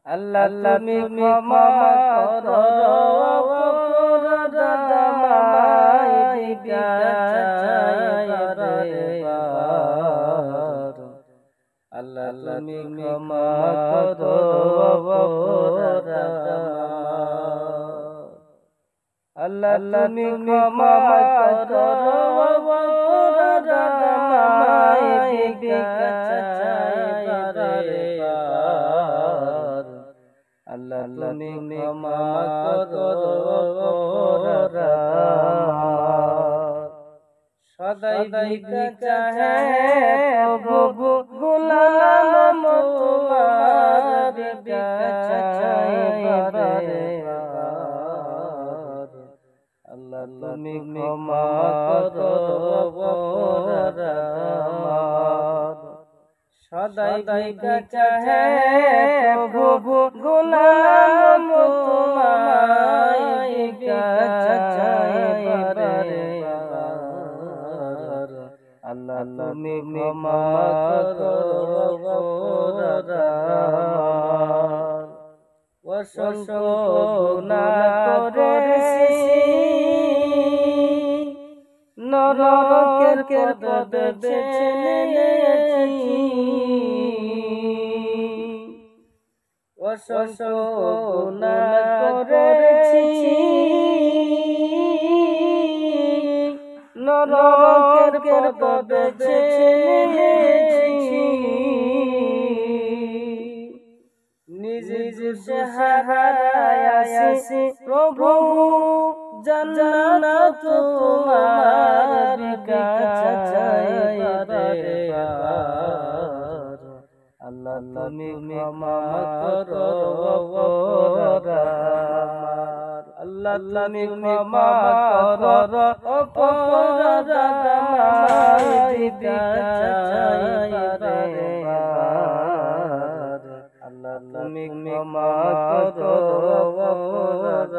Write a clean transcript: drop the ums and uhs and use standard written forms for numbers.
আল্লাহ তুমি ক্ষমা করো অপরাধ আমায় বিকাশায় বারবার। আল্লাহ তুমি ক্ষমা করো অপরাধ আমায়। আল্লাহ তুমি ক্ষমা করো অপরাধ আমায় বিকাশায় বারবার। আল্লাহ তুমি ক্ষমা করো অপরাধ আমার। সদাই ভিক্ষা চাহে প্রভু গোলাম তোমার ভিক্ষা চাইবারে বার। আল্লাহ তুমি ক্ষমা করো অপরাধ আমার। সদাই ভিক্ষা চাহে প্রভু গোলাম তোমার ভিক্ষা চাইবারে বার। আল্লাহ তুমি ক্ষমা করো অপরাধ আমার। অসংখ্য গুনাহ করেছি, নরকের পথ বেছে নিয়েছি। অসংখ্য গুনাহ করেছি, নরকের পথ বেছে নিয়েছি। নিজ হারায়াছি প্রভু জান্নাত তোমার বিকাশায় বার। আল্লাহ তুমি ক্ষমা করো অপরাধ আমার। আল্লাহ তুমি ক্ষমা করো অপরাধ আমার বিকাশায় বার। আল্লাহ তুমি ক্ষমা করো অপরাধ।